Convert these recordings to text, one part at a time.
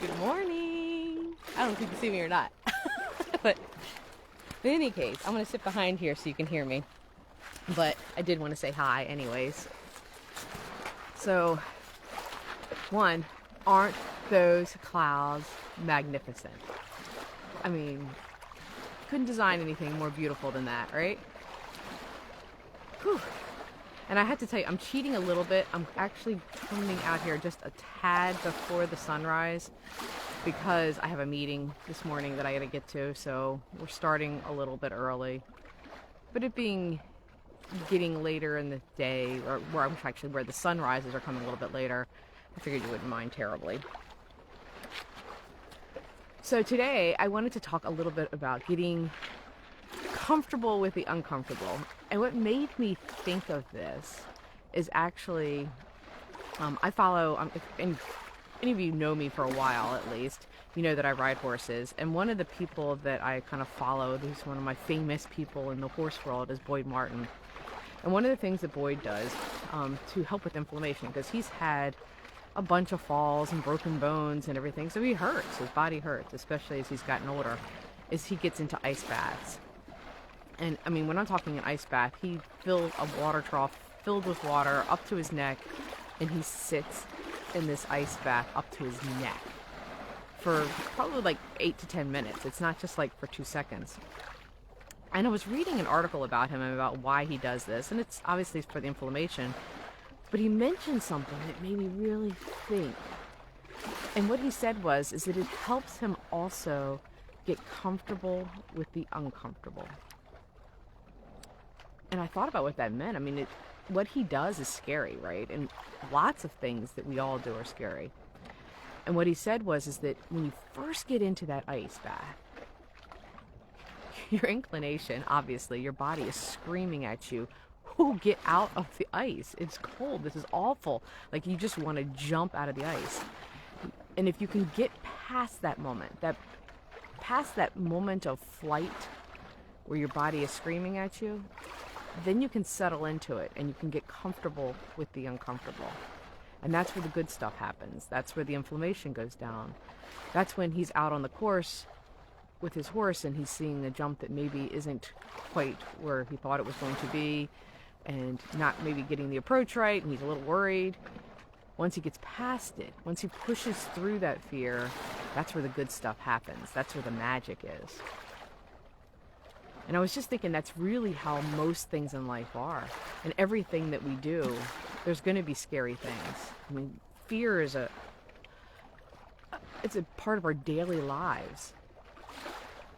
Good morning. I don't know if you can see me or not. But in any case, I'm going to sit behind here so you can hear me. But I did want to say hi anyways. So, one, aren't those clouds magnificent? I mean, couldn't design anything more beautiful than that, right? Whew. And I have to tell you, I'm cheating a little bit. I'm actually coming out here just a tad before the sunrise because I have a meeting this morning that I got to get to, so we're starting a little bit early. But it being getting later in the day, or where the sunrises are coming a little bit later, I figured you wouldn't mind terribly. So today I wanted to talk a little bit about getting comfortable with the uncomfortable. And what made me think of this is actually, I follow, if any of you know me for a while at least, you know that I ride horses. And one of the people that I kind of follow, who's one of my famous people in the horse world, is Boyd Martin. And one of the things that Boyd does to help with inflammation, because he's had a bunch of falls and broken bones and everything, so he hurts, his body hurts, especially as he's gotten older, is he gets into ice baths. And I mean, when I'm talking an ice bath, he fills a water trough filled with water up to his neck, and he sits in this ice bath up to his neck for probably like 8 to 10 minutes. It's not just like for 2 seconds. And I was reading an article about him and about why he does this, and it's obviously for the inflammation, but he mentioned something that made me really think. And what he said is that it helps him also get comfortable with the uncomfortable. And I thought about what that meant. I mean, what he does is scary, right? And lots of things that we all do are scary. And what he said is that when you first get into that ice bath, your inclination, obviously, your body is screaming at you, "Oh, get out of the ice. It's cold. This is awful." Like, you just want to jump out of the ice. And if you can get past that moment, past that moment of flight where your body is screaming at you, then you can settle into it and you can get comfortable with the uncomfortable. And that's where the good stuff happens. That's where the inflammation goes down. That's when he's out on the course with his horse and he's seeing a jump that maybe isn't quite where he thought it was going to be, and not maybe getting the approach right, and he's a little worried. Once he gets past it, once he pushes through that fear, that's where the good stuff happens. That's where the magic is. And I was just thinking that's really how most things in life are. And everything that we do, there's going to be scary things. I mean, fear is it's a part of our daily lives,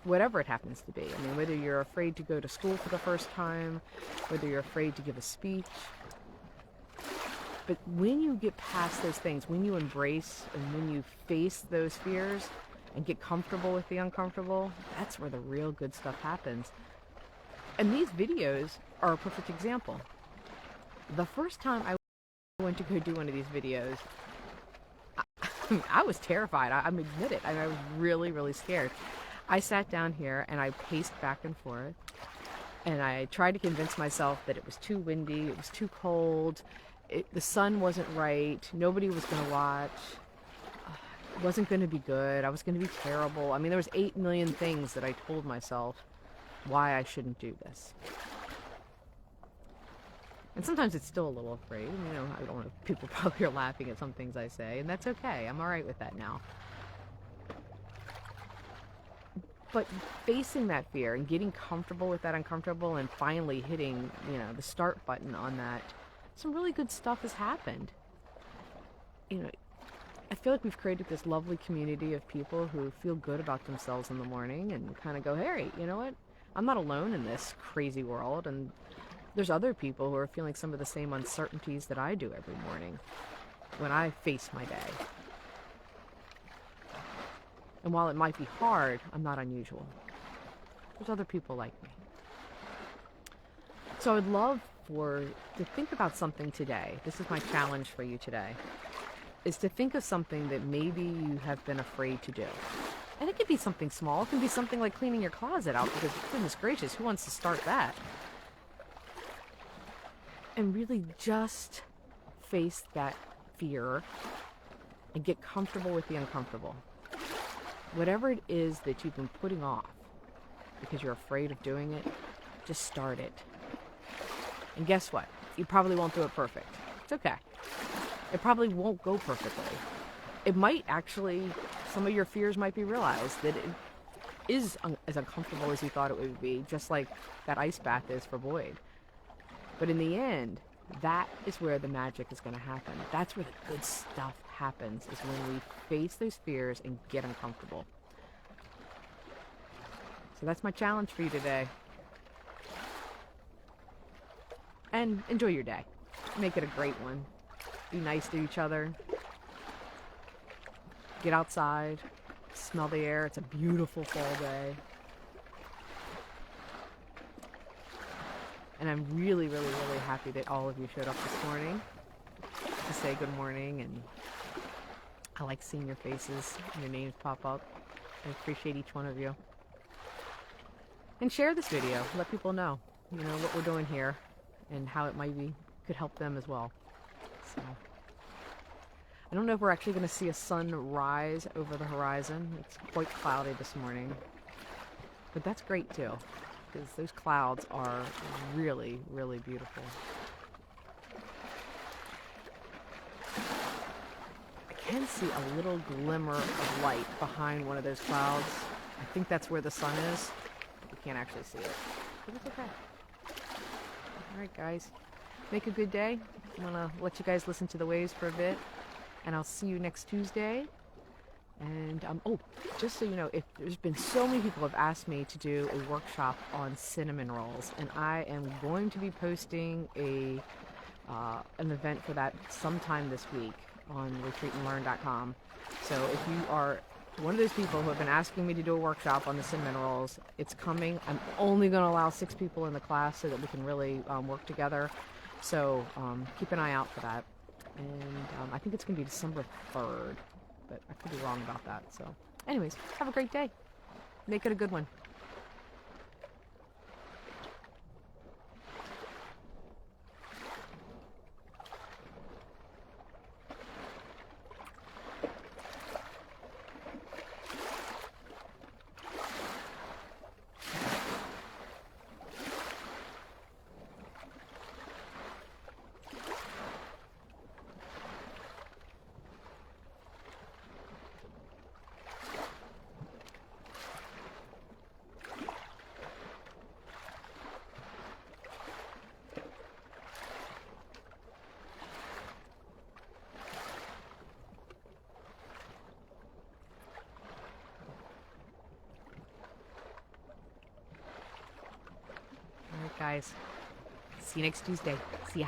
whatever it happens to be. I mean, whether you're afraid to go to school for the first time, whether you're afraid to give a speech. But when you get past those things, when you embrace and when you face those fears and get comfortable with the uncomfortable, that's where the real good stuff happens. And these videos are a perfect example. The first time I went to go do one of these videos, I was terrified. I admit it. I was really, really scared. I sat down here and I paced back and forth, and I tried to convince myself that it was too windy, it was too cold, the sun wasn't right, nobody was going to watch, it wasn't going to be good, I was going to be terrible. I mean, there was 8 million things that I told myself why I shouldn't do this. And sometimes it's still a little afraid. You know, I don't know, people probably are laughing at some things I say, and that's okay. I'm all right with that now. But facing that fear and getting comfortable with that uncomfortable and finally hitting, the start button on that, some really good stuff has happened. I feel like we've created this lovely community of people who feel good about themselves in the morning and kind of go, hey, you know what? I'm not alone in this crazy world, and there's other people who are feeling some of the same uncertainties that I do every morning when I face my day. And while it might be hard, I'm not unusual. There's other people like me. So I would love to think about something today. This is my challenge for you today, is to think of something that maybe you have been afraid to do. And it could be something small. It can be something like cleaning your closet out, because goodness gracious, who wants to start that? And really just face that fear and get comfortable with the uncomfortable. Whatever it is that you've been putting off because you're afraid of doing it, just start it. And guess what? You probably won't do it perfect. It's okay. It probably won't go perfectly. It might actually, some of your fears might be realized that it is as uncomfortable as you thought it would be, just like that ice bath is for Boyd. But in the end, that is where the magic is going to happen. That's where the good stuff happens, is when we face those fears and get uncomfortable. So that's my challenge for you today. And enjoy your day. Make it a great one. Be nice to each other. Get outside. Smell the air. It's a beautiful fall day. And I'm really, really, really happy that all of you showed up this morning to say good morning. And I like seeing your faces and your names pop up. I appreciate each one of you. And share this video. Let people know, what we're doing here and how it could help them as well. So, I don't know if we're actually going to see a sun rise over the horizon. It's quite cloudy this morning. But that's great too, because those clouds are really, really beautiful. I can see a little glimmer of light behind one of those clouds. I think that's where the sun is. You can't actually see it, but it's okay. Alright guys, make a good day. I'm gonna let you guys listen to the waves for a bit, and I'll see you next Tuesday. And just so you know, if there's been so many people have asked me to do a workshop on cinnamon rolls, and I am going to be posting an event for that sometime this week on retreatandlearn.com. So if you are one of those people who have been asking me to do a workshop on the cinnamon rolls, it's coming. I'm only going to allow 6 people in the class so that we can really work together. So keep an eye out for that. And I think it's going to be December 3rd, but I could be wrong about that. So anyways, have a great day. Make it a good one. All right, guys. See you next Tuesday. See ya.